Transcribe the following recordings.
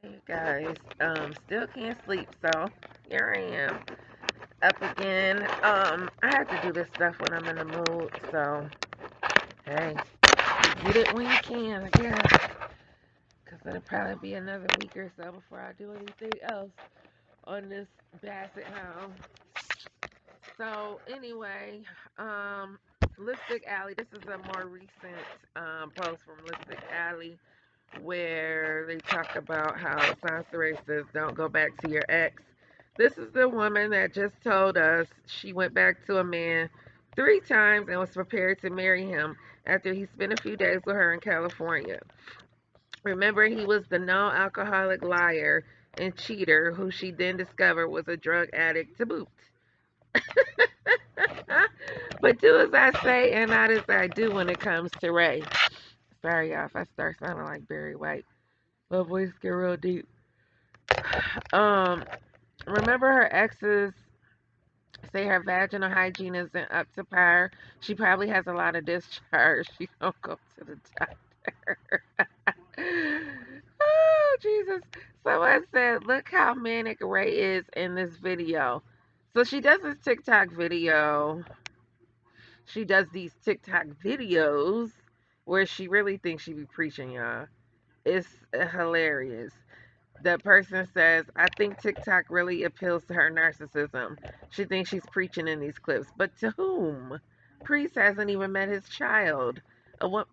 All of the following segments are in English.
Hey guys, still can't sleep, so here I am up again. I have to do this stuff when I'm in the mood, so hey, get it when you can, I guess, because it'll probably be another week or so before I do anything else on this Basset Hound. So anyway, um, Lipstick Alley. This is a more recent post from Lipstick Alley where they talk about how Soncerae says don't go back to your ex. This is the woman that just told us she went back to a man 3 times and was prepared to marry him after he spent a few days with her in California. Remember, he was the non alcoholic liar and cheater who she then discovered was a drug addict to boot. But do as I say and not as I do when it comes to Ray. Sorry, y'all, if I start sounding like Barry White. My voice get real deep. Um, Remember her exes say her vaginal hygiene isn't up to par. She probably has a lot of discharge. She don't go to the doctor. Oh Jesus! Someone said, "Look how manic Ray is in this video." So she does this TikTok video. She does these TikTok videos where she really thinks she be preaching, y'all. It's hilarious. The person says, I think TikTok really appeals to her narcissism. She thinks she's preaching in these clips. But to whom? Priest hasn't even met his child. A woman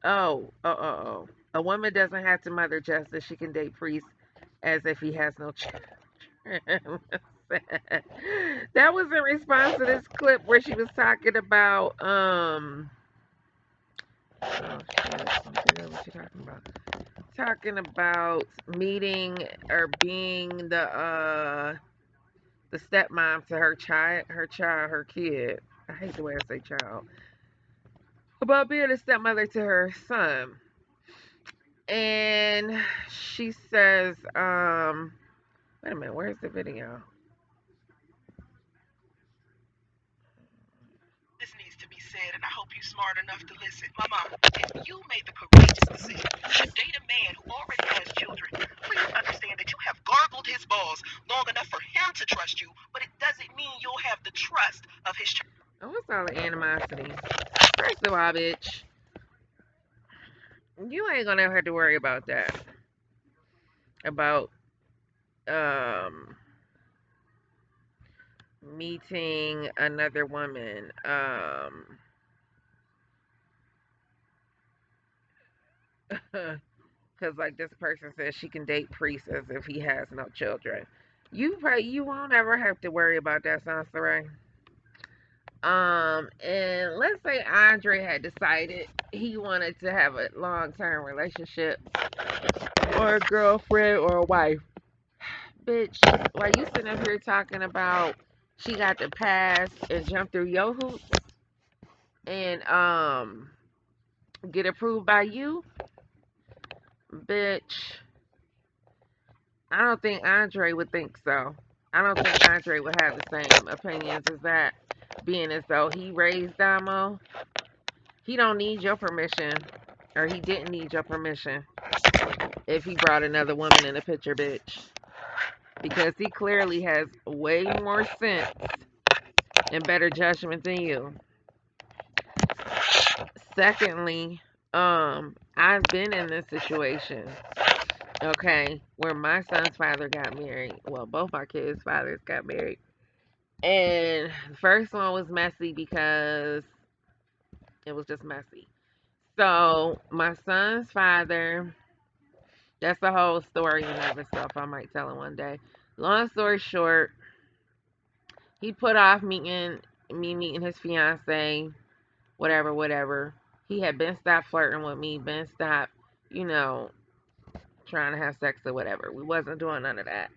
doesn't have to mother justice. She can date Priest as if he has no children. That was in response to this clip where she was talking about, oh shit, I forget what she talking about. Talking about meeting or being the stepmom to her kid. I hate the way I say child. About being a stepmother to her son. And she says, wait a minute, where's the video? This needs to be said, and I hope you're smart enough to listen. Mama, if you made the courageous decision to date a man who already has children, please understand that you have gargled his balls long enough for him to trust you, but it doesn't mean you'll have the trust of his child. Oh, what's all the animosity? First of all, bitch, you ain't gonna have to worry about that. About um meeting another woman. Because like this person says she can date Priest as if he has no children. You won't ever have to worry about that, Soncerae. And let's say Andre had decided he wanted to have a long term relationship or a girlfriend or a wife. Bitch, while you sitting up here talking about she got to pass and jump through your hoops and get approved by you, bitch, I don't think Andre would think so. I don't think Andre would have the same opinions as that, being as though he raised Damo. He don't need your permission, or he didn't need your permission if he brought another woman in the picture, bitch. Because he clearly has way more sense and better judgment than you. Secondly, I've been in this situation, okay, where my son's father got married. Well, both my kids' fathers got married. And the first one was messy because it was just messy. So my son's father, that's the whole story in and of itself. I might tell it one day. Long story short, he put off meeting his fiance, whatever, whatever. He had been stopped flirting with me, been stopped, you know, trying to have sex or whatever. We wasn't doing none of that.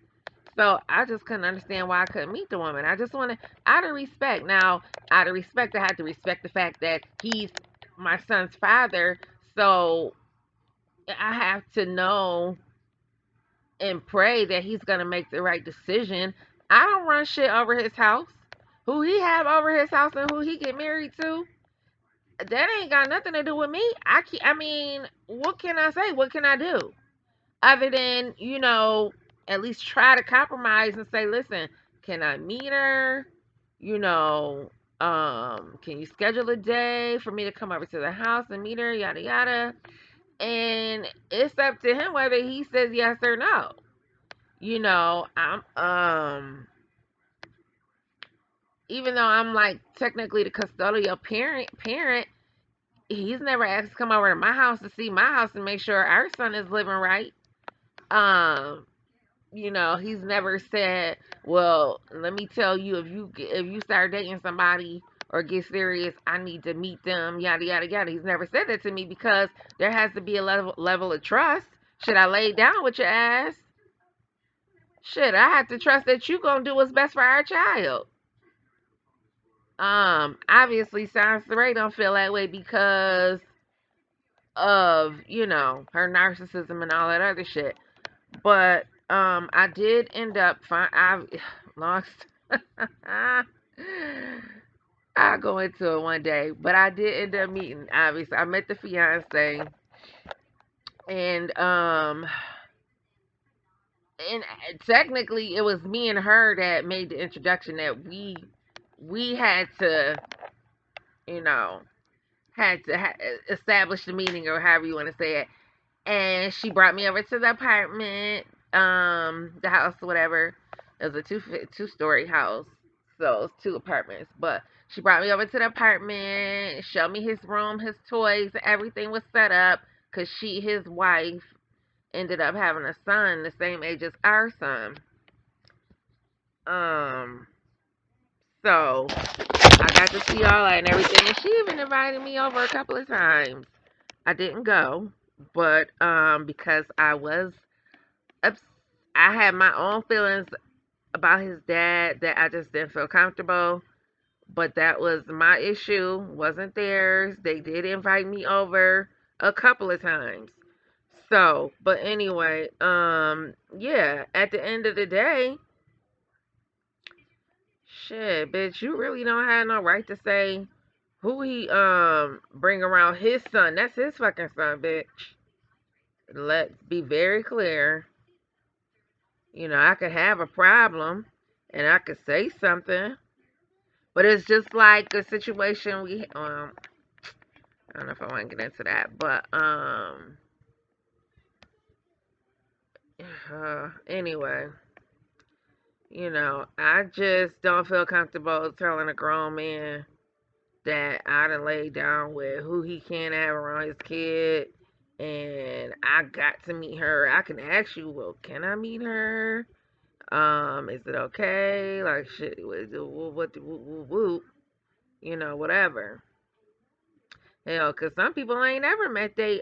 So I just couldn't understand why I couldn't meet the woman. I just wanted, out of respect. Now, out of respect, I had to respect the fact that he's my son's father. So I have to know and pray that he's gonna make the right decision. I don't run shit over his house. Who he have over his house and who he get married to, that ain't got nothing to do with me. I mean, what can I say? What can I do? Other than, at least try to compromise and say, listen, can I meet her? You know, can you schedule a day for me to come over to the house and meet her? Yada yada. And it's up to him whether he says yes or no. You know, I'm even though I'm like technically the custodial parent, he's never asked to come over to my house to see my house and make sure our son is living right. Um, you know, he's never said, "Well, let me tell you, if you start dating somebody or get serious, I need to meet them." Yada yada yada. He's never said that to me because there has to be a level of trust. Should I lay down with your ass? Shit, I have to trust that you gonna do what's best for our child. Obviously, Soncerae don't feel that way because of her narcissism and all that other shit. But I did end up I lost. I'll go into it one day, but I did end up meeting. Obviously, I met the fiance, and and technically, it was me and her that made the introduction. That we had to, you know, had to establish the meeting or however you want to say it. And she brought me over to the apartment, the house, whatever. It was a two-story house, so it's two apartments. But she brought me over to the apartment, showed me his room, his toys, everything was set up. Cause his wife, ended up having a son the same age as our son. Um, so I got to see all that and everything, and she even invited me over a couple of times. I didn't go, but because ups- I had my own feelings about his dad that I just didn't feel comfortable. But that was my issue, wasn't theirs. They did invite me over a couple of times. So, but anyway, yeah, at the end of the day, shit, bitch, you really don't have no right to say who he bring around his son. That's his fucking son, bitch. Let's be very clear. I could have a problem and I could say something, but it's just like a situation I don't know if I want to get into that, but anyway, I just don't feel comfortable telling a grown man that I done laid down with who he can have around his kid, and I got to meet her. I can ask you, well, can I meet her? Is it okay? Like, shit, whatever. Hell, cause some people ain't ever met they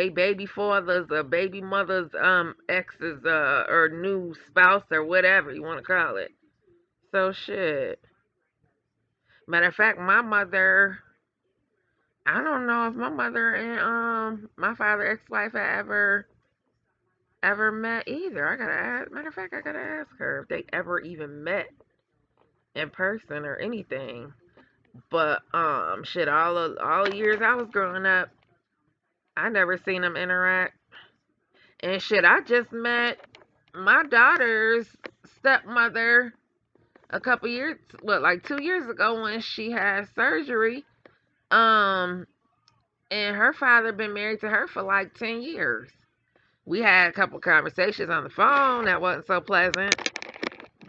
baby fathers or baby mothers, exes, or new spouse or whatever you want to call it. So shit. Matter of fact, my mother, I don't know if my mother and my father ex-wife had ever met either. I gotta ask. Matter of fact, I gotta ask her if they ever even met in person or anything. But shit, all the years I was growing up, I never seen them interact. And shit, I just met my daughter's stepmother a couple years, like 2 years ago when she had surgery. Um, and her father been married to her for like 10 years. We had a couple conversations on the phone that wasn't so pleasant,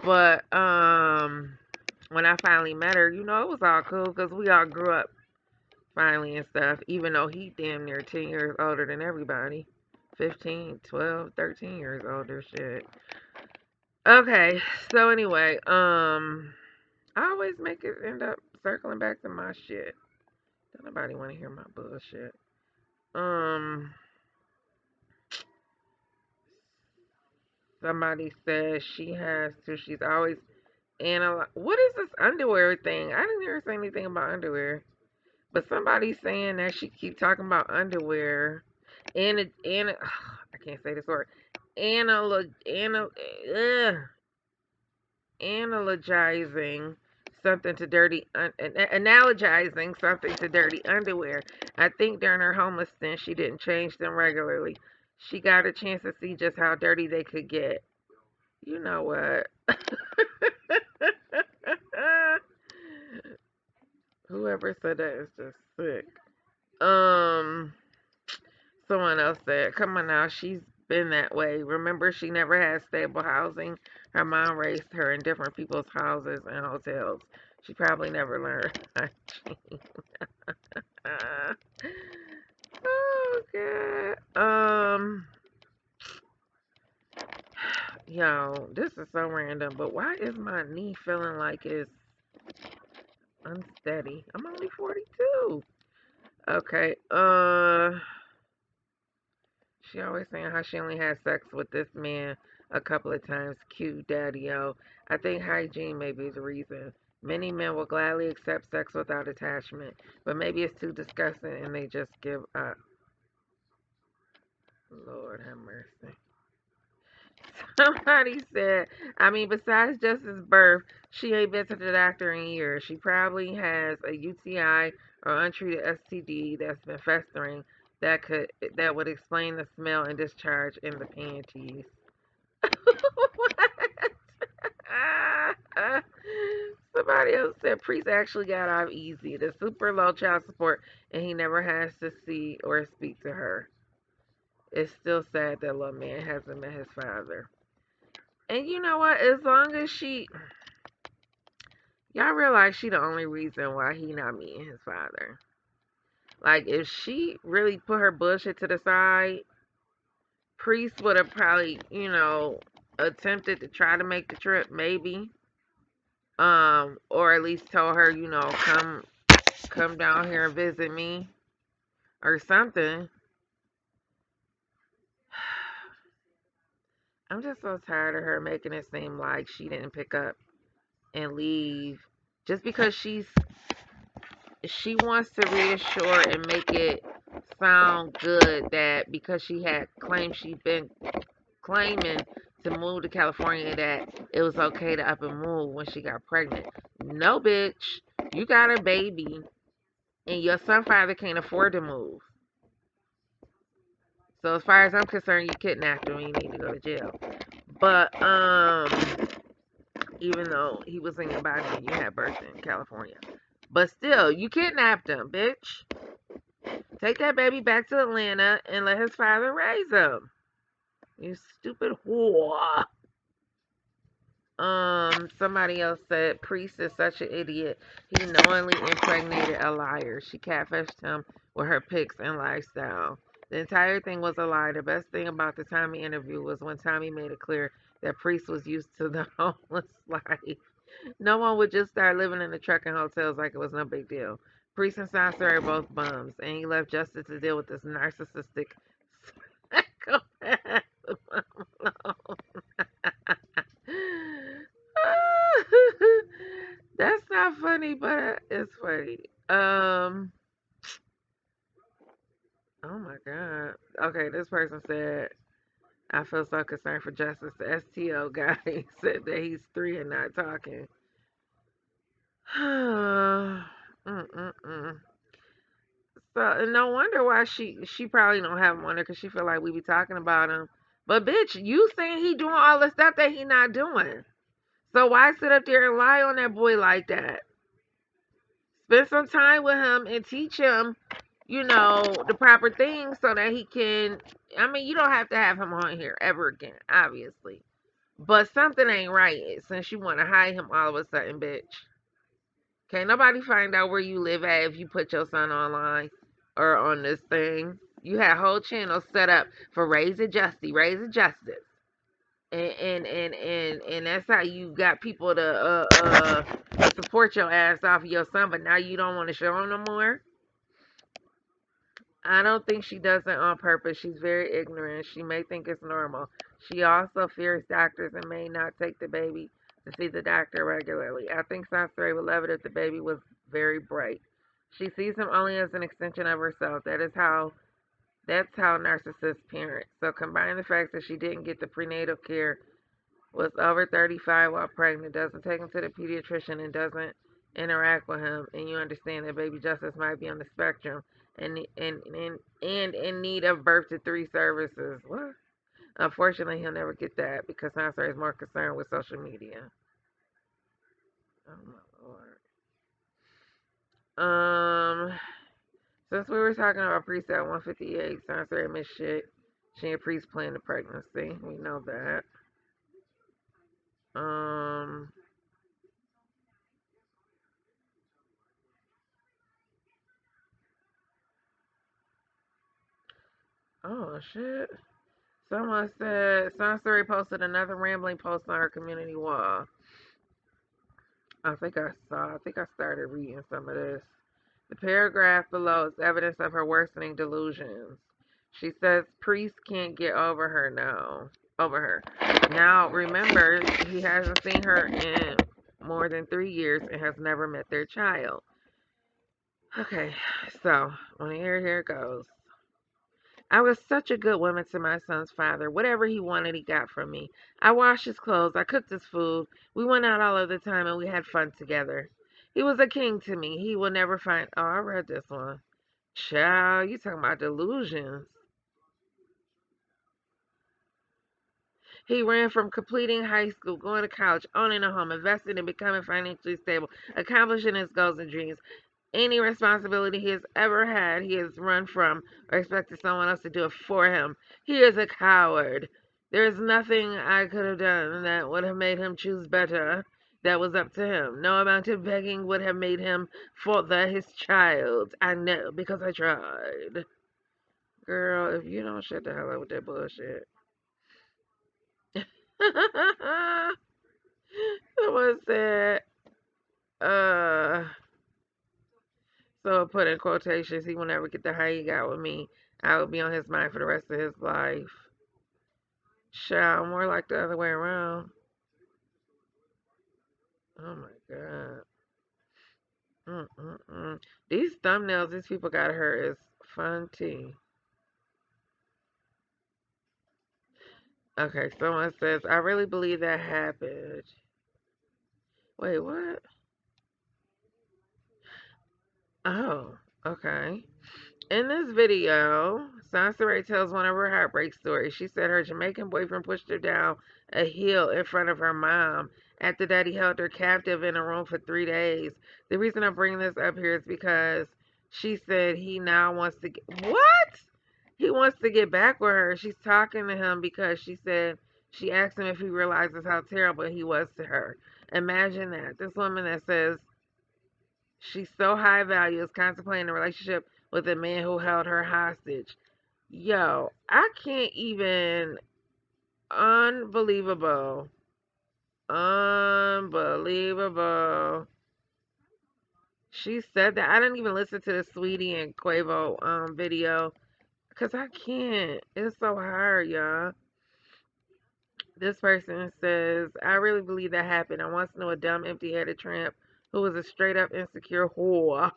but when I finally met her, it was all cool because we all grew up finally and stuff. Even though he damn near 10 years older than everybody, 15, 12, 13 years older. Shit. Okay, so anyway, I always make it end up circling back to my shit. Don't nobody want to hear my bullshit. Um, Somebody says she has to. She's always analyze. What is this underwear thing? I didn't hear her say anything about underwear, but somebody's saying that she keep talking about underwear and I can't say this word. Analog, anal, ugh, analogizing something to dirty, analogizing something to dirty underwear. I think during her homeless stint, she didn't change them regularly. She got a chance to see just how dirty they could get. You know what? Whoever said that is just sick. Um, Someone else said, "Come on now, she's been that way. Remember, she never had stable housing. Her mom raised her in different people's houses and hotels. She probably never learned hygiene." Oh god. Yo, this is so random, but why is my knee feeling like it's unsteady? I'm only 42. Okay. She always saying how she only had sex with this man a couple of times. Cute daddy-o. I think hygiene may be the reason. Many men will gladly accept sex without attachment, but maybe it's too disgusting and they just give up. Lord have mercy. Somebody said, I mean, besides just his birth, she ain't been to the doctor in years. She probably has a UTI or untreated STD that's been festering that would explain the smell and discharge in the panties. What? Somebody else said Priest actually got off easy. The super low child support, and he never has to see or speak to her. It's still sad that little man hasn't met his father. And you know what? As long as y'all realize she the only reason why he not meeting his father. Like, if she really put her bullshit to the side, Priest would have probably, attempted to try to make the trip, maybe. Or at least told her, come down here and visit me or something. I'm just so tired of her making it seem like she didn't pick up and leave just because she wants to reassure and make it sound good that because she had claimed she'd been claiming to move to California that it was okay to up and move when she got pregnant. No, bitch. You got a baby and your son father can't afford to move. So as far as I'm concerned, you kidnapped him and you need to go to jail. But even though he was in your body and you had birth in California. But still, you kidnapped him, bitch. Take that baby back to Atlanta and let his father raise him. You stupid whore. Somebody else said Priest is such an idiot. He knowingly impregnated a liar. She catfished him with her pics and lifestyle. The entire thing was a lie. The best thing about the Tommy interview was when Tommy made it clear that Priest was used to the homeless life. No one would just start living in the truck and hotels like it was no big deal. Priest and Soncerae are both bums, and he left Justice to deal with this narcissistic psychopath. That's not funny, but it's funny. Oh my god. Okay, this person said, I feel so concerned for Justice. The STO guy said that he's 3 and not talking. Mm-mm-mm. So no wonder why she probably don't have him on her because she feel like we be talking about him. But bitch, you saying he doing all the stuff that he not doing. So why sit up there and lie on that boy like that? Spend some time with him and teach him, the proper things so that he can. I mean, you don't have to have him on here ever again, obviously. But something ain't right since you want to hide him all of a sudden, bitch. Can't nobody find out where you live at if you put your son online or on this thing. You had whole channel set up for raise it justice. And that's how you got people to support your ass off of your son, but now you don't want to show him no more. I don't think she does it on purpose. She's very ignorant. She may think it's normal. She also fears doctors and may not take the baby to see the doctor regularly. I think Soncerae would love it if the baby was very bright. She sees him only as an extension of herself. That's how narcissists parent. So combine the fact that she didn't get the prenatal care, was over 35 while pregnant, doesn't take him to the pediatrician, and doesn't interact with him, and you understand that baby Justice might be on the spectrum, and in need of birth to 3 services. What? Unfortunately, he'll never get that because Soncerae is more concerned with social media. Oh my lord. Since we were talking about Priest at 158, Soncerae missed shit. She and Priest planned the pregnancy. We know that. Um. Oh shit. Someone said Soncerae posted another rambling post on her community wall. I think I started reading some of this. The paragraph below is evidence of her worsening delusions. She says Priest can't get over her now. Over her. Now, remember, he hasn't seen her in more than 3 years and has never met their child. Okay, so when here it goes. I was such a good woman to my son's father. Whatever he wanted, he got from me. I washed his clothes. I cooked his food. We went out all of the time and we had fun together. He was a king to me. He will never find. Oh, I read this one. Child, you talking about delusions. He ran from completing high school, going to college, owning a home, investing in becoming financially stable, accomplishing his goals and dreams. Any responsibility he has ever had, he has run from or expected someone else to do it for him. He is a coward. There is nothing I could have done that would have made him choose better. That was up to him. No amount of begging would have made him father his child. I know because I tried. Girl, if you don't shut the hell up with that bullshit. Someone said, uh, so put in quotations, he will never get the high he got with me. I will be on his mind for the rest of his life. Child, more like the other way around. Oh my god. Mm-mm-mm. These thumbnails these people got her is fun tea. Okay, someone says, I really believe that happened. Wait, what? Oh, okay. In this video, Soncerae tells one of her heartbreak stories. She said her Jamaican boyfriend pushed her down a hill in front of her mom after that he held her captive in a room for 3 days. The reason I'm bringing this up here is because she said he now wants to get... What? He wants to get back with her. She's talking to him because she said she asked him if he realizes how terrible he was to her. Imagine that. This woman that says she's so high value is contemplating a relationship with a man who held her hostage. Yo, I can't even. Unbelievable. Unbelievable. She said that. I didn't even listen to the Sweetie and Quavo video because I can't. It's so hard, y'all. This person says, I really believe that happened. I once knew a dumb, empty headed tramp who was a straight up insecure whore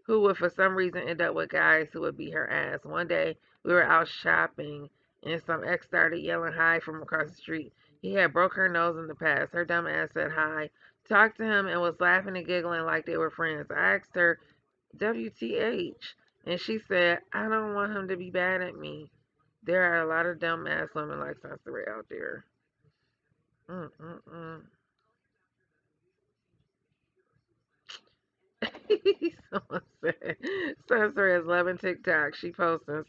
who would for some reason end up with guys who would beat her ass. One day we were out shopping and some ex started yelling hi from across the street. He had broke her nose in the past. Her dumb ass said hi, talked to him and was laughing and giggling like they were friends. I asked her, WTH? And she said, I don't want him to be bad at me. There are a lot of dumb ass women like Soncerae out there. Mm-mm-mm. Someone said Soncerae is loving TikTok. She posting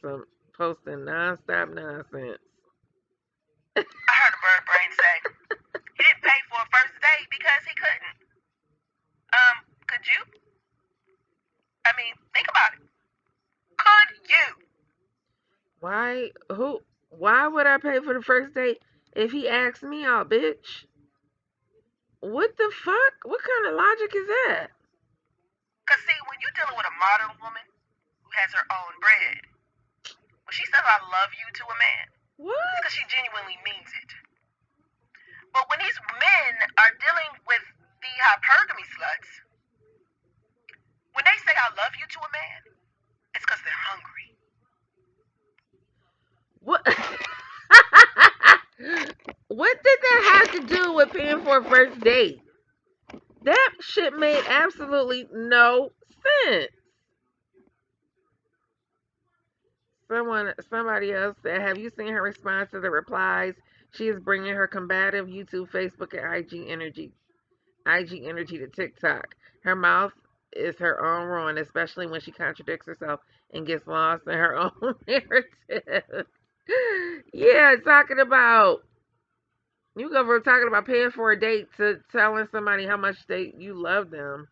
nonstop nonsense. I heard a bird brain say he didn't pay for a first date because he couldn't. Could you? I mean, think about it. Could you? Why would I pay for the first date if he asked me out, bitch? What the fuck? What kind of logic is that? Because, see, when you're dealing with a modern woman who has her own bread, when she says, I love you to a man, What? it's because she genuinely means it. But when these men are dealing with the hypergamy sluts, when they say, I love you to a man, it's because they're hungry. What? What did that have to do with paying for a first date? That shit made absolutely no sense. Somebody else said, have you seen her response to the replies? She is bringing her combative YouTube, Facebook, and IG energy to TikTok. Her mouth is her own ruin, especially when she contradicts herself and gets lost in her own narrative. Yeah, talking about you go from talking about paying for a date to telling somebody how much you love them.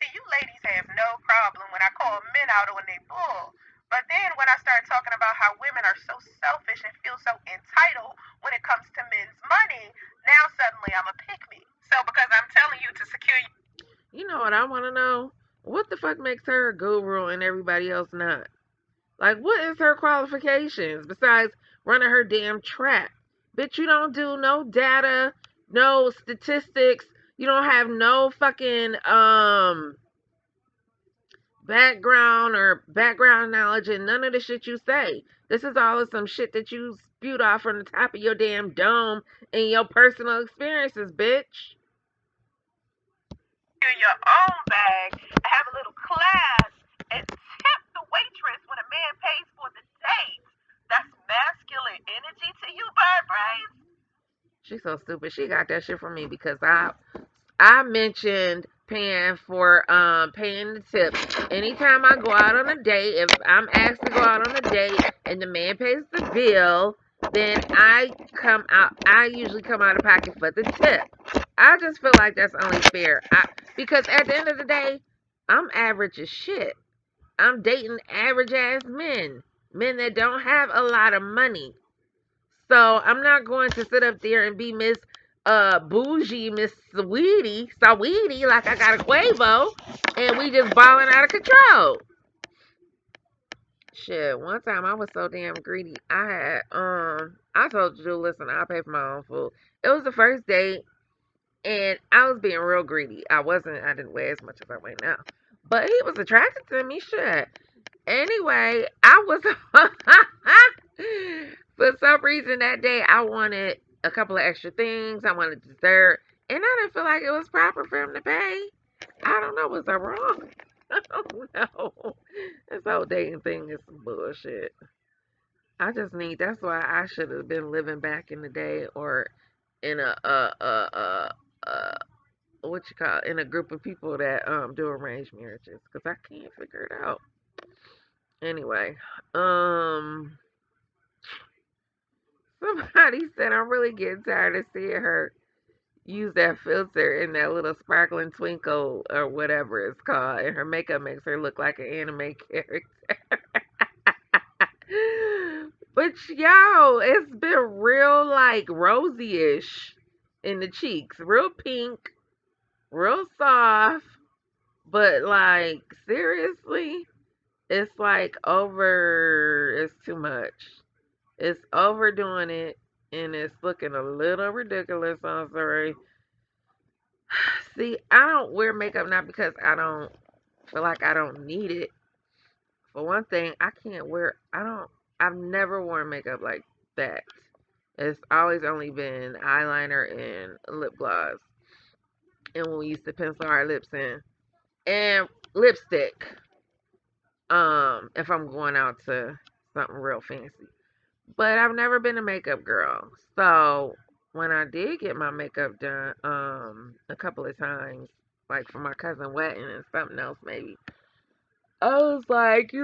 See, you ladies have no problem when I call men out on their bull. But then when I start talking about how women are so selfish and feel so entitled when it comes to men's money, now suddenly I'm a pick me. So because I'm telling you to secure You know what I want to know? What the fuck makes her a guru and everybody else not? Like, what is her qualifications besides running her damn trap? Bitch, you don't do no data, no statistics. You don't have no fucking background knowledge and none of the shit you say. This is all of some shit that you spewed off from the top of your damn dome in your personal experiences, bitch. your own bag, have a little class, and tip the waitress when a man pays for the date. That's masculine energy to you, bird brains. She's so stupid. She got that shit from me because I mentioned paying the tip. Anytime I go out on a date, if I'm asked to go out on a date and the man pays the bill, then I usually come out of pocket for the tip. I just feel like that's only fair. Because at the end of the day, I'm average as shit. I'm dating average ass men. Men that don't have a lot of money. So I'm not going to sit up there and be Miss Bougie, Miss Sweetie, like I got a Quavo, and we just balling out of control. Shit, one time I was so damn greedy. I told you, listen, I'll pay for my own food. It was the first date, and I was being real greedy. I didn't weigh as much as I weigh now. But he was attracted to me, shit. Anyway, I was for some reason that day I wanted a couple of extra things. I wanted dessert, and I didn't feel like it was proper for him to pay. I don't know, was I wrong? I don't know. This whole dating thing is some bullshit. That's why I should have been living back in the day or in a what you call in a group of people that do arranged marriages because I can't figure it out. Anyway, um, somebody said I'm really getting tired of seeing her use that filter in that little sparkling twinkle or whatever it's called, and her makeup makes her look like an anime character. But yo, it's been real like rosy-ish in the cheeks, real pink, real soft, but like seriously, it's like it's too much. It's overdoing it and it's looking a little ridiculous. I'm sorry. See, I don't wear makeup not because I don't feel like I don't need it. For one thing, I've never worn makeup like that. It's always only been eyeliner and lip gloss. And when we used to pencil our lips in. And lipstick. If I'm going out to something real fancy. But I've never been a makeup girl. So when I did get my makeup done, a couple of times, like for my cousin wedding and something else maybe, I was like, just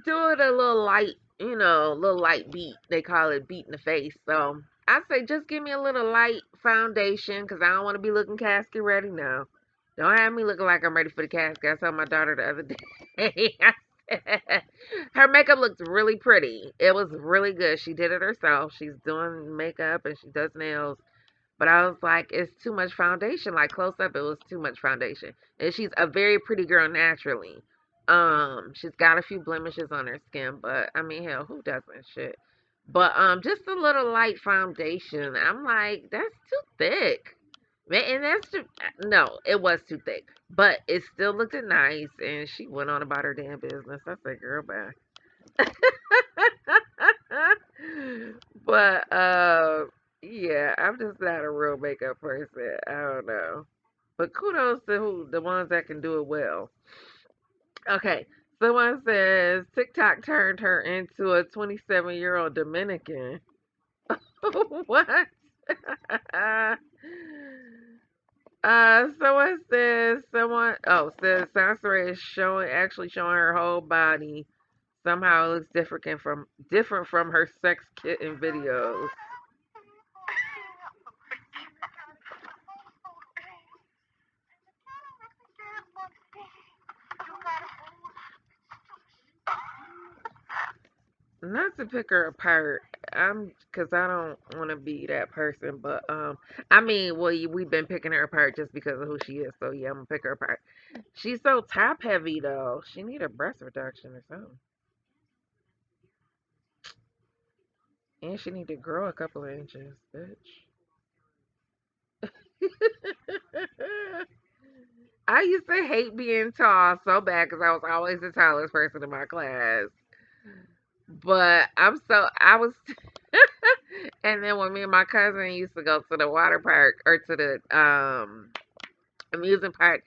doing a little light, little light beat. They call it beat in the face. So I say just give me a little light foundation because I don't want to be looking casket ready now. Don't have me looking like I'm ready for the casket. I told my daughter the other day. Her makeup looked really pretty. It was really good. She did it herself. She's doing makeup and she does nails. But I was like, it's too much foundation. Like close up, it was too much foundation. And she's a very pretty girl naturally. She's got a few blemishes on her skin, but I mean, hell, who doesn't shit? But just a little light foundation. I'm like, that's too thick. Man, and that's too, no, it was too thick. But it still looked nice, and she went on about her damn business. I said, girl, bye. But yeah, I'm just not a real makeup person. I don't know. But kudos to the ones that can do it well. Okay, Someone says TikTok turned her into a 27-year-old Dominican. What? Someone says Soncerae is actually showing her whole body. Somehow it looks different from her sex kitten videos. Not to pick her apart. Cause I don't want to be that person, but I mean, well, we've been picking her apart just because of who she is. So yeah, I'm gonna pick her apart. She's so top heavy though. She need a breast reduction or something, and she need to grow a couple of inches, bitch. I used to hate being tall so bad because I was always the tallest person in my class. But I was, and then when me and my cousin used to go to the water park or to the amusement park,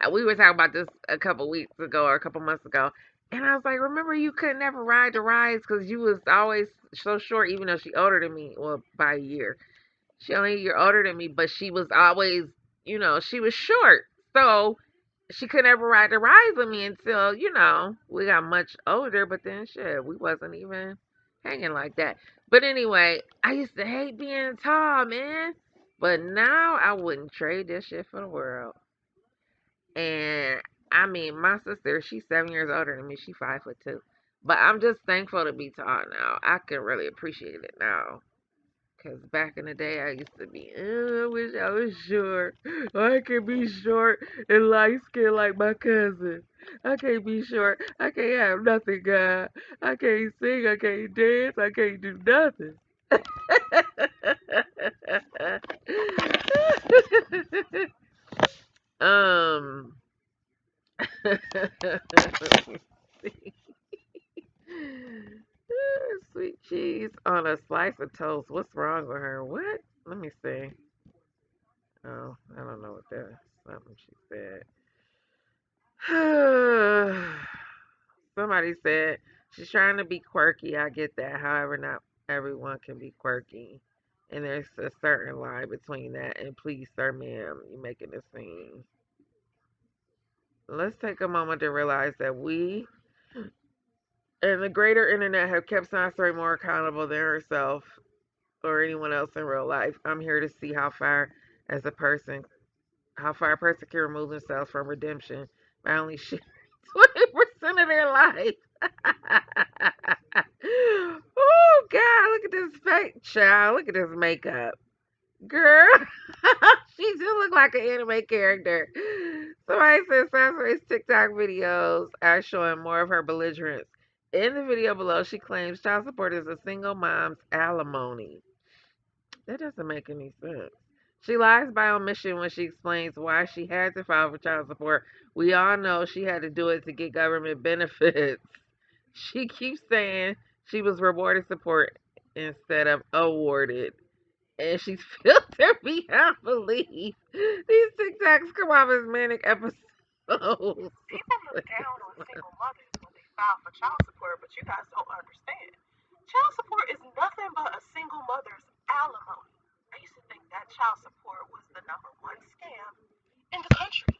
we were talking about this a couple weeks ago or a couple months ago, and I was like, remember you could never ride the rides because you was always so short, even though she older than me, well by a year. She only a year older than me, but she was always, she was short. So she could never ride the rides with me until, we got much older, but then shit, we wasn't even hanging like that. But anyway, I used to hate being tall, man. But now I wouldn't trade this shit for the world. And I mean, my sister, she's 7 years older than me. She's 5'2". But I'm just thankful to be tall now. I can really appreciate it now. Cause back in the day, I used to be, I wish I was short. I can be short and light skinned like my cousin. I can't be short. I can't have nothing, God. I can't sing. I can't dance. I can't do nothing. um. Let me see. Sweet cheese on a slice of toast. What's wrong with her? What? Let me see. Oh, I don't know what that is. Something she said. Somebody said she's trying to be quirky. I get that. However, not everyone can be quirky. And there's a certain line between that and please, sir, ma'am, you making a scene. Let's take a moment to realize that we and the greater internet have kept Sansa more accountable than herself or anyone else in real life. I'm here to see as a person, how far a person can remove themselves from redemption by only sharing 20% of their life. Oh God, look at this fake child. Look at this makeup. Girl, she do look like an anime character. Somebody said Sansa's TikTok videos are showing more of her belligerence. In the video below, she claims child support is a single mom's alimony. That doesn't make any sense. She lies by omission when she explains why she had to file for child support. We all know she had to do it to get government benefits. She keeps saying she was rewarded support instead of awarded. And she's filtered beyond belief. These TikToks come off as manic episodes. People look down on single mothers when they file for child support, but you guys don't understand. Child support is nothing but a single mother's alimony. I used to think that child support was the number one scam in the country.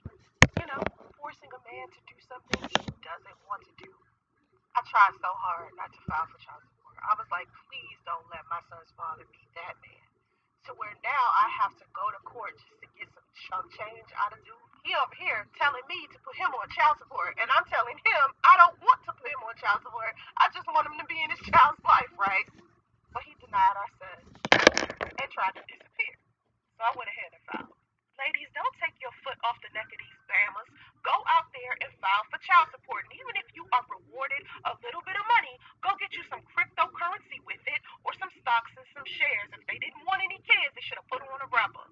You know, forcing a man to do something he doesn't want to do. I tried so hard not to file for child support. I was like, please don't let my son's father be that man. To where now I have to go to court just to get some chunk change out of dude. He over here telling me to put him on child support, and I'm telling him I don't want to put him on child support. I just want him to be in his child's life, right? But he denied our son and tried to disappear. So I went ahead and filed. Ladies, don't take your foot off the neck of these bammers. Go out there and file for child support. And even if you are rewarded a little bit of money, go get you some cryptocurrency with it or some stocks and some shares. If they didn't want any kids, they should have put on a rubber.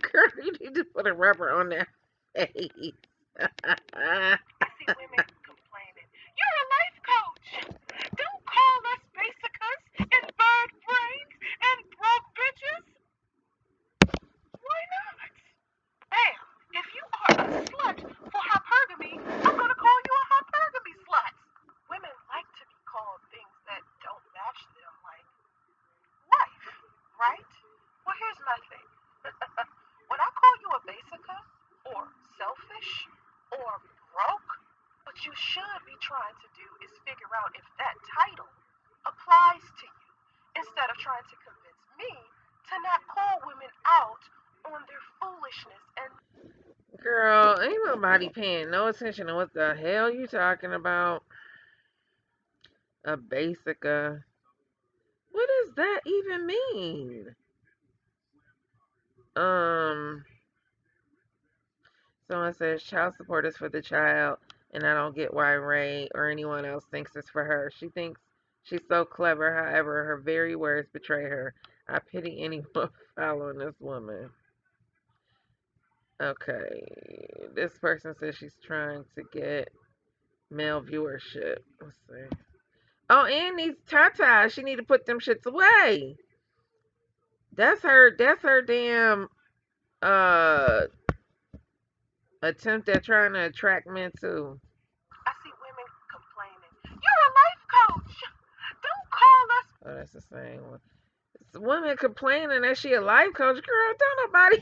Girl, you need to put a rubber on that face. I see women complaining. You're a life coach. Don't call us basicus and bird brains and broke bitches. Why not? Bam! If you are a slut for her figure out if that title applies to you instead of trying to convince me to not call women out on their foolishness and Girl, ain't nobody paying no attention to what the hell you talking about. A basica. What does that even mean? Um, Someone says child support is for the child, and I don't get why Ray or anyone else thinks it's for her. She thinks she's so clever, however, her very words betray her. I pity anyone following this woman. Okay, this person says she's trying to get male viewership. Let's see. Oh, and these tatas, she need to put them shits away. That's her. That's her damn uh attempt at trying to attract men too. I see women complaining. You're a life coach. Don't call us. Oh, that's the same one. It's women complaining that she a life coach. Girl, don't nobody.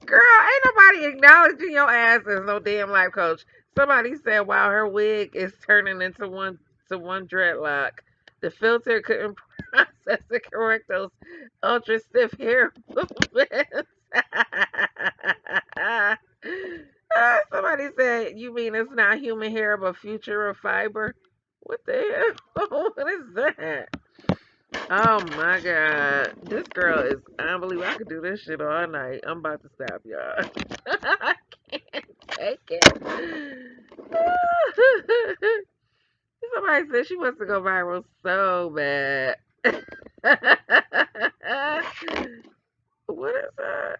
Girl, ain't nobody acknowledging your ass as no damn life coach. Somebody said, "Wow, her wig is turning into one dreadlock. The filter couldn't process and correct those ultra stiff hair movements." Somebody said, "You mean it's not human hair but future of fiber?" What the hell? What is that? Oh my god. This girl is unbelievable. I could do this shit all night. I'm about to stop, y'all. I can't take it. Somebody said she wants to go viral so bad. What is that?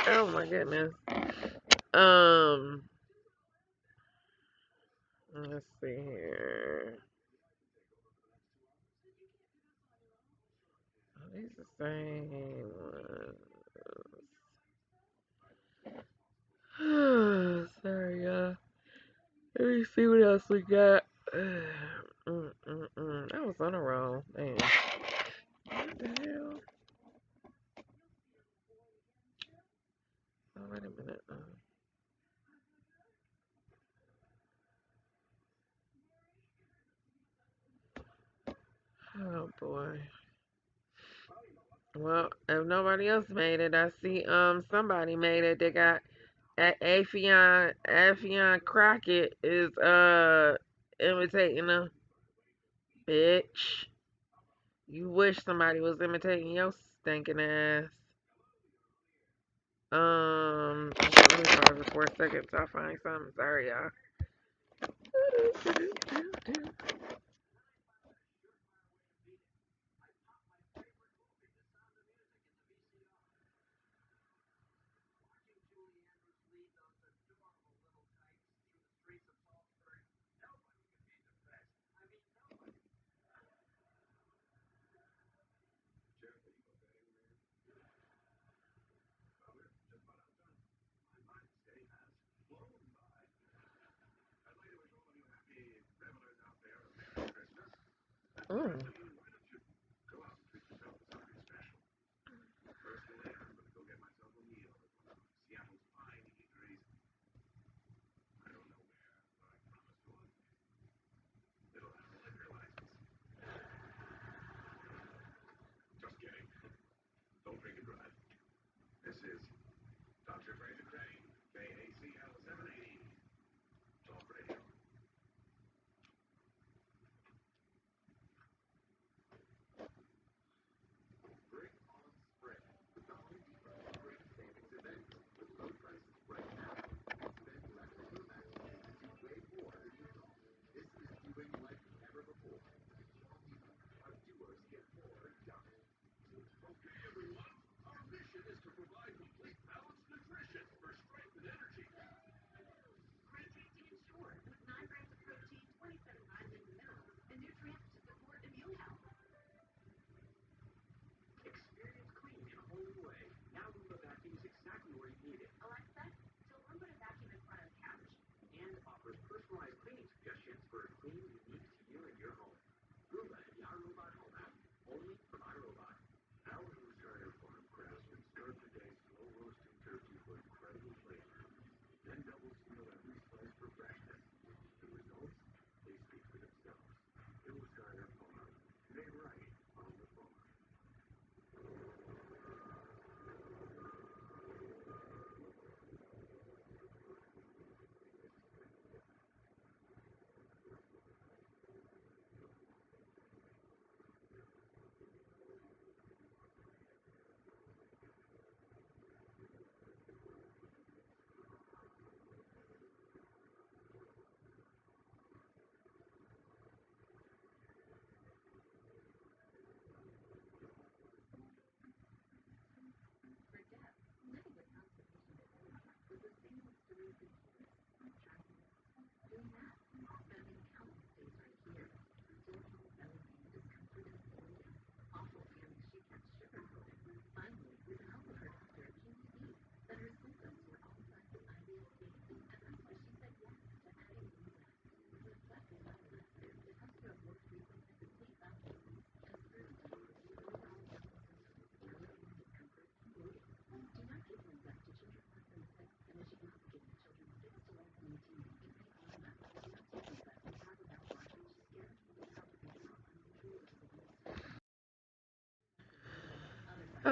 Oh my goodness. Um, let's see here. Oh, these the same ones. Sorry, y'all. Let me see what else we got. I was on a roll. Man. What the hell? Oh, wait a minute. Oh, boy. Well, if nobody else made it, I see somebody made it. They got Affion Crockett is imitating a bitch. You wish somebody was imitating your stinking ass. Let me pause it for a second till I find something. Sorry, y'all. Mm.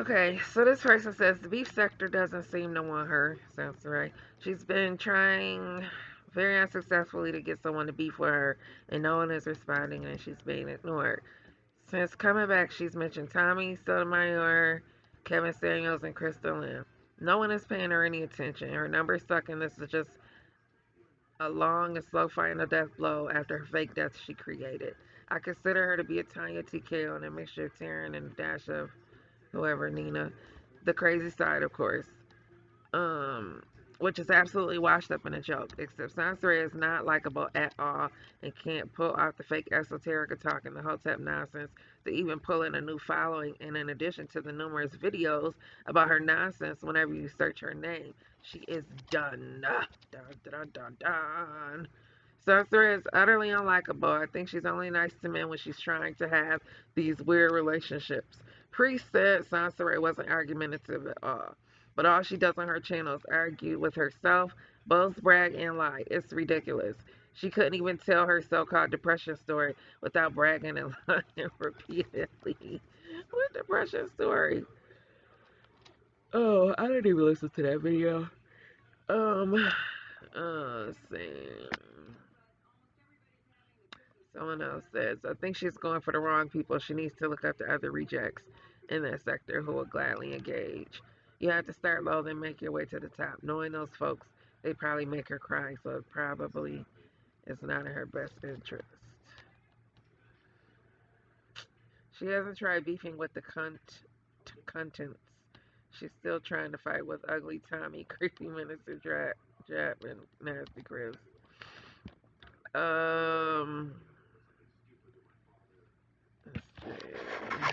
Okay, so this person says the beef sector doesn't seem to want her. Sounds right. She's been trying very unsuccessfully to get someone to beef with her, and no one is responding, and she's being ignored. Since coming back, she's mentioned Tommy Sotomayor, Kevin Samuels, and Crystal Lim. No one is paying her any attention. Her number's stuck, and this is just a long and slow final death blow after her fake death she created. I consider her to be a Tanya TKO and a mixture of Taryn and a dash of whoever, Nina. The crazy side, of course. Um, which is absolutely washed up in a joke, except Soncerae is not likable at all and can't pull off the fake esoteric talk and the hotep nonsense to even pull in a new following. And in addition to the numerous videos about her nonsense whenever you search her name, she is done. Dun, dun, dun, dun. Soncerae is utterly unlikable. I think she's only nice to men when she's trying to have these weird relationships. Priest said Soncerae wasn't argumentative at all. But all she does on her channel is argue with herself, boast, brag, and lie. It's ridiculous. She couldn't even tell her so-called depression story without bragging and lying repeatedly. What depression story? Oh, I didn't even listen to that video. Um, let's see. Someone else says, I think she's going for the wrong people. She needs to look up to other rejects in that sector who will gladly engage. You have to start low, then make your way to the top. Knowing those folks, they probably make her cry, so it probably is not in her best interest. She hasn't tried beefing with the contents. She's still trying to fight with ugly Tommy, creepy minister Jab, and nasty Chris. Um, let's see.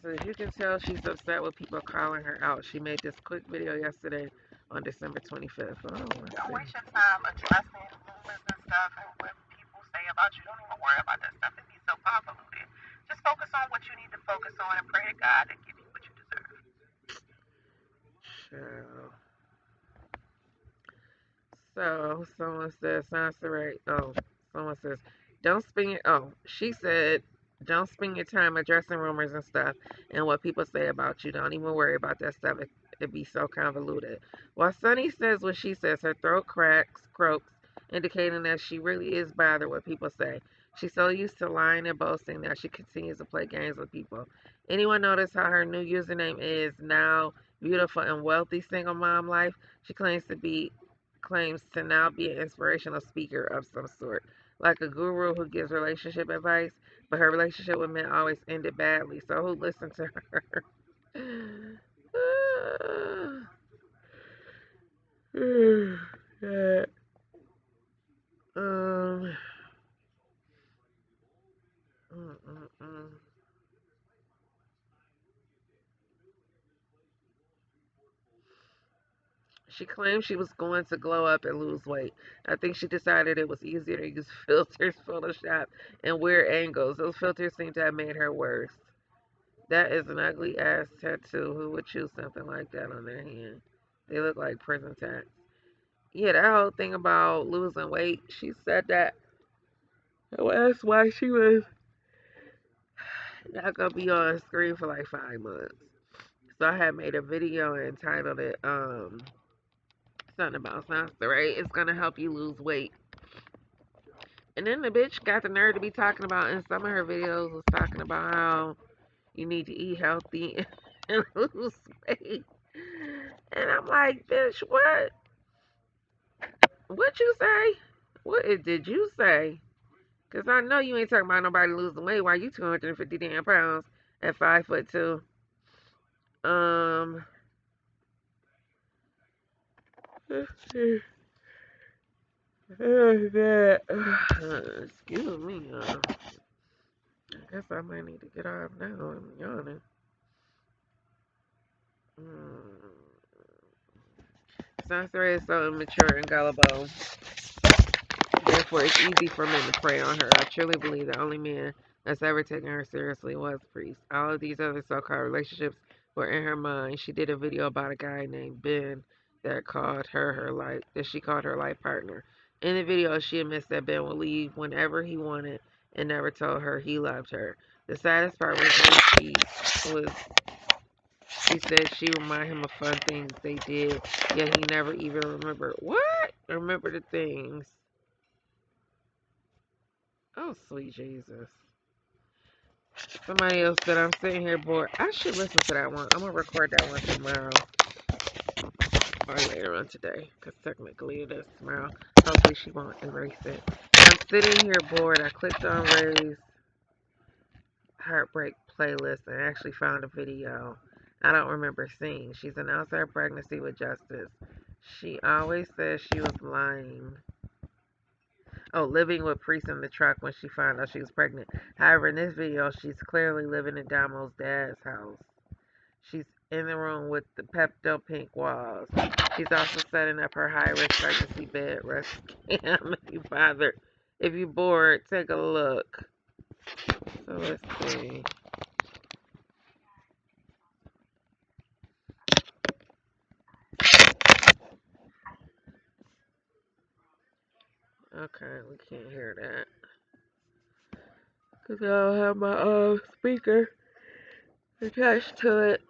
So as you can tell, she's upset with people calling her out. She made this quick video yesterday on December 25th. Oh, Don't waste your time addressing rumors and stuff and what people say about you. Don't even worry about that stuff. It be so convoluted. Just focus on what you need to focus on and pray to God to give you what you deserve. Child. So someone says Soncerae. Oh, someone says don't spend your. Oh, she said don't spend your time addressing rumors and stuff and what people say about you. Don't even worry about that stuff. It be so convoluted. While Sunny says what she says, her throat croaks, indicating that she really is bothered what people say. She's so used to lying and boasting that she continues to play games with people. Anyone notice how her new username is now beautiful and wealthy single mom life? She claims to now be an inspirational speaker of some sort, like a guru who gives relationship advice, but her relationship with men always ended badly. So who listened to her? Yeah. Um. mm, mm, mm. She claimed she was going to glow up and lose weight. I think she decided it was easier to use filters, Photoshop, and weird angles. Those filters seem to have made her worse. That is an ugly ass tattoo. Who would choose something like that on their hand? They look like prison tats. Yeah, that whole thing about losing weight, she said that. Well, that's why she was not gonna be on screen for like 5 months. So I had made a video entitled it something about Soncerae. It's gonna help you lose weight. And then the bitch got the nerve to be talking about in some of her videos was talking about how you need to eat healthy and lose weight. And I'm like, bitch, what? What you say? What did you say? Cause I know you ain't talking about nobody losing weight while you 250 damn pounds at 5'2". Um, excuse me. I guess I might need to get off now. I'm yawning. Soncerae is so immature and gullible. Therefore, it's easy for men to prey on her. I truly believe the only man that's ever taken her seriously was Priest. All of these other so-called relationships were in her mind. She did a video about a guy named Ben that she called her life partner. In the video, she admits that Ben would leave whenever he wanted and never told her he loved her. The saddest part was when she said she reminded him of fun things they did, yet he never even remembered what? Remember the things. Oh sweet Jesus. Somebody else said I'm sitting here bored. I should listen to that one. I'm gonna record that one tomorrow or later on today, because technically it is tomorrow. Hopefully she won't erase it. I'm sitting here bored. I clicked on Ray's heartbreak playlist and actually found a video I don't remember seeing. She's announced her pregnancy with Justice. She always says she was lying. Oh, living with Priest in the truck when she found out she was pregnant. However, in this video, she's clearly living in Damo's dad's house. She's in the room with the Pepto Pink walls. She's also setting up her high-risk pregnancy bed rest cam. If you're bored, take a look. So let's see. Okay, we can't hear that because I don't have my speaker attached to it.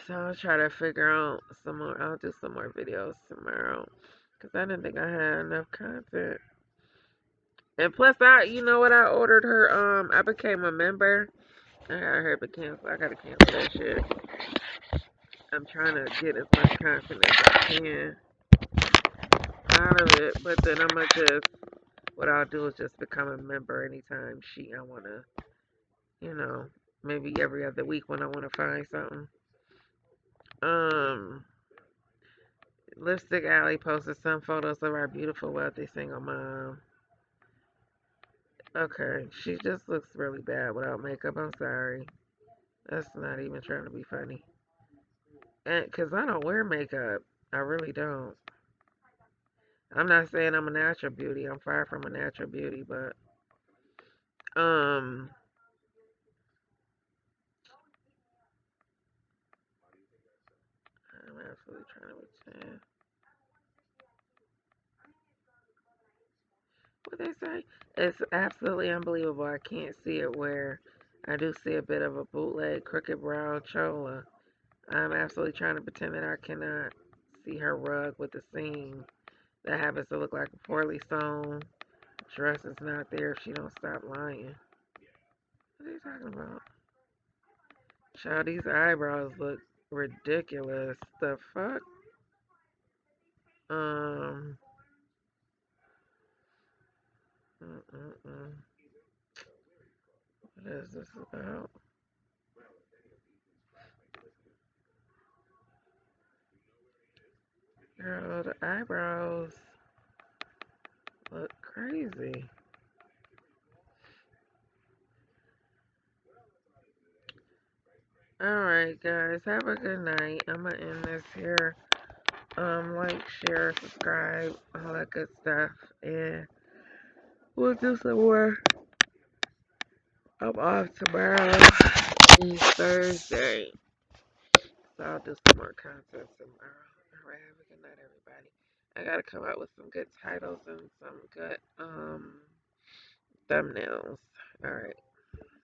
So I'll try to figure out some more. I'll do some more videos tomorrow because I didn't think I had enough content. And plus, you know what? I ordered her. I became a member. I got her to cancel. I gotta cancel that shit. I'm trying to get as much content as I can out of it, but then I'm gonna just. What I'll do is just become a member anytime I wanna, you know, maybe every other week when I wanna find something. Um, Lipstick Alley posted some photos of our beautiful, wealthy single mom. Okay, she just looks really bad without makeup. I'm sorry. That's not even trying to be funny. And because I don't wear makeup, I really don't. I'm not saying I'm a natural beauty. I'm far from a natural beauty, but um, I'm absolutely trying to pretend. What they say? It's absolutely unbelievable. I can't see it where I do see a bit of a bootleg crooked brown chola. I'm absolutely trying to pretend that I cannot see her rug with the seam that happens to look like a poorly sewn dress is not there if she don't stop lying. What are you talking about? Child, these eyebrows look ridiculous. The fuck? Um, mm-mm-mm. What is this about? Girl, the eyebrows look crazy. Alright, guys, have a good night. I'm gonna end this here. Like, share, subscribe, all that good stuff. And we'll do some more. I'm off tomorrow. It's Thursday. So I'll do some more content tomorrow. Alright, have a good night, everybody. I gotta come out with some good titles and some good thumbnails. Alright.